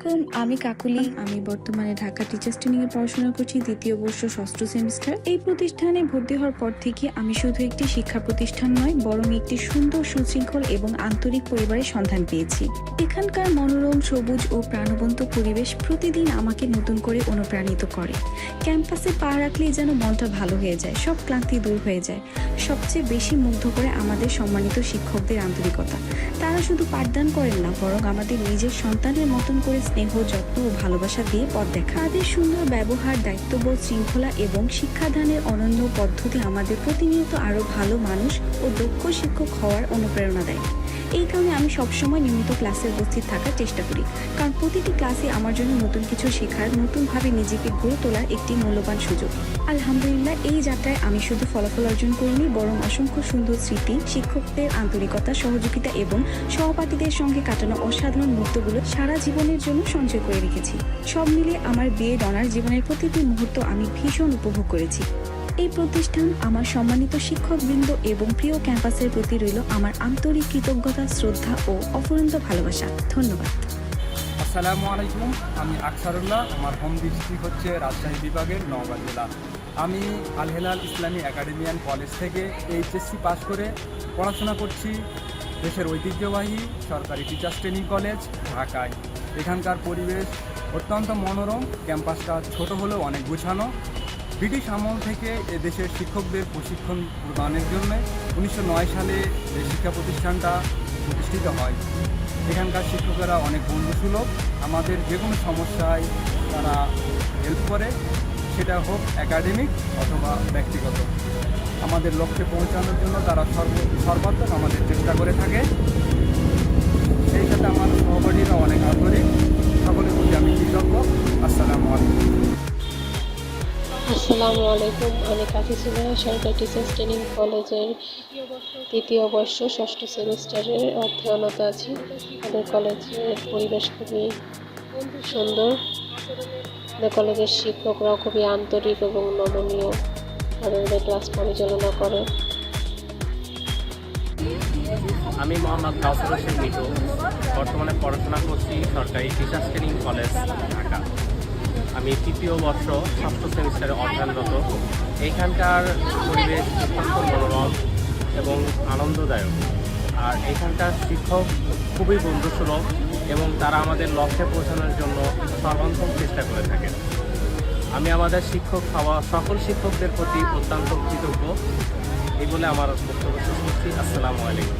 আলাইকুম, আমি কাকুলি। আমি বর্তমানে ঢাকা টিচার্স ট্রেনিং এ পড়াশোনা করছি, দ্বিতীয় বর্ষ ষষ্ঠ সেমিস্টার। এই প্রতিষ্ঠানে ভর্তি হওয়ার পর থেকে আমি শুধু একটি শিক্ষা প্রতিষ্ঠান নয়, বরং একটি সুন্দর, সুশৃঙ্খল এবং আন্তরিক পরিবারের সন্ধান পেয়েছি। এখানকার মনোরম, সবুজ ও প্রাণবন্ত পরিবেশ প্রতিদিন আমাকে নতুন করে অনুপ্রাণিত করে। ক্যাম্পাসে পা রাখলেই যেন মনটা ভালো হয়ে যায়, সব ক্লান্তি দূর হয়ে যায়। সবচেয়ে বেশি মুগ্ধ করে আমাদের সম্মানিত শিক্ষকদের আন্তরিকতা। তারা শুধু পাঠদান করেন না, বরং আমাদের নিজের সন্তানের মতন করে স্নেহ, যত্ন ও ভালোবাসা দিয়ে পথ দেখা। তাদের সুন্দর ব্যবহার, দায়িত্ববোধ, শৃঙ্খলা এবং শিক্ষাদানের অনন্য পদ্ধতি আমাদের প্রতিনিয়ত আরও ভালো মানুষ ও দক্ষ শিক্ষক হওয়ার অনুপ্রেরণা দেয়। এই কারণে আমি সবসময় নিয়মিত ক্লাসে উপস্থিত থাকার চেষ্টা করি, কারণ প্রতিটি ক্লাসে আমার জন্য নতুন কিছু শেখার, নতুনভাবে নিজেকে গড়ে তোলার একটি মূল্যবান সুযোগ। আলহামদুলিল্লাহ, এই যাত্রায় আমি শুধু ফলাফল অর্জন করিনি, বরং অসংখ্য সুন্দর স্মৃতি, শিক্ষকদের আন্তরিকতা, সহযোগিতা এবং সহপাঠীদের সঙ্গে কাটানো অসাধারণ মুহূর্তগুলো সারা জীবনের জন্য সঞ্চয় করে রেখেছি। সব মিলিয়ে আমার বিএড অনার্স জীবনের প্রতিটি মুহূর্ত আমি ভীষণ উপভোগ করেছি। এই প্রতিষ্ঠান, আমার সম্মানিত শিক্ষকবৃন্দ এবং প্রিয় ক্যাম্পাসের প্রতি রইল আমার আন্তরিক কৃতজ্ঞতা, শ্রদ্ধা ও অফুরন্ত ভালোবাসা। ধন্যবাদ। আসসালামু আলাইকুম, আমি আকসারুল্লাহ। আমার হোম ডিস্ট্রিক্ট হচ্ছে রাজশাহী বিভাগের নওগাঁ জেলা। আমি আল হেলাল ইসলামী একাডেমিয়ান কলেজ থেকে এইচএসসি পাস করে পড়াশোনা করছি দেশের ঐতিহ্যবাহী সরকারি টিচার্স ট্রেনিং কলেজ ঢাকায়। এখানকার পরিবেশ অত্যন্ত মনোরম। ক্যাম্পাসটা ছোট হলেও অনেক গুছানো। ব্রিটিশ আমল থেকে এদেশের শিক্ষকদের প্রশিক্ষণ প্রদানের জন্য 1909 সালে এই শিক্ষা প্রতিষ্ঠানটা প্রতিষ্ঠিত হয়। এখানকার শিক্ষকেরা অনেক বন্ধুসুলভ। আমাদের যে কোনো সমস্যায় তারা হেল্প করে, সেটা হোক একাডেমিক অথবা ব্যক্তিগত। আমাদের লক্ষ্যে পৌঁছানোর জন্য তারা সর্বাত্মক আমাদের চেষ্টা করে থাকে। সেই সাথে আমার সহপাঠীরা অনেক আন্তরিক। সকলের প্রতি আমি কৃতজ্ঞ। আসসালামু আলাইকুম। আসসালামু আলাইকুম, আমি কাকিসিনা সরকারি টিচার্স ট্রেনিং কলেজের তৃতীয় বর্ষ ষষ্ঠ সেমিস্টারের অধ্যয়নরত আছি। আমাদের কলেজের পরিবেশ খুবই সুন্দর। আমাদের কলেজের শিক্ষকরা খুবই আন্তরিক এবং নমনীয় ভাবে ক্লাস পরিচালনা করে। আমি মোহাম্মদ কাউসার হোসেন মিঠু, বর্তমানে পড়াশোনা করছি সরকারি টিচার্স ট্রেনিং কলেজ ঢাকা। আমি তৃতীয় বর্ষ ষষ্ঠ সেমিস্টারে অধ্যয়নরত। এইখানকার পরিবেশ অত্যন্ত মনোরম এবং আনন্দদায়ক। আর এখানকার শিক্ষক খুবই বন্ধুসুলভ এবং তারা আমাদের লক্ষ্যে পৌঁছানোর জন্য সর্বান্তক চেষ্টা করে থাকেন। আমি আমাদের শিক্ষক হওয়া সকল শিক্ষকদের প্রতি অত্যন্ত কৃতজ্ঞ। এই বলে আমার বক্তব্য শেষ করছি। আসসালামু আলাইকুম।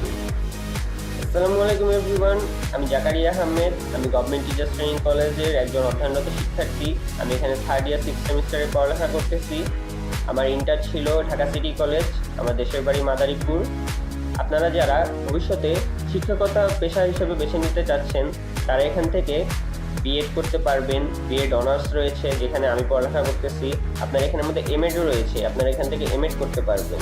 আসসালামু আলাইকুম এভরিওয়ান, আমি জাকারিয়া আহমেদ। আমি গভর্নমেন্ট টিচার্স ট্রেনিং কলেজের একজন অধ্যয়নরত শিক্ষার্থী। আমি এখানে থার্ড ইয়ার 6th সেমিস্টারে পড়ালেখা করতেছি। আমার ইন্টার ছিল ঢাকা সিটি কলেজ, আমার দেশের বাড়ি মাদারীপুর। আপনারা যারা ভবিষ্যতে শিক্ষকতা পেশা হিসেবে বেছে নিতে চাচ্ছেন, তারা এখান থেকে বিএড করতে পারবেন। বিএড অনার্স রয়েছে, যেখানে আমি পড়ালেখা করতেছি। আপনার এখানের মধ্যে এমএডও রয়েছে, আপনারা এখান থেকে এমএড করতে পারবেন।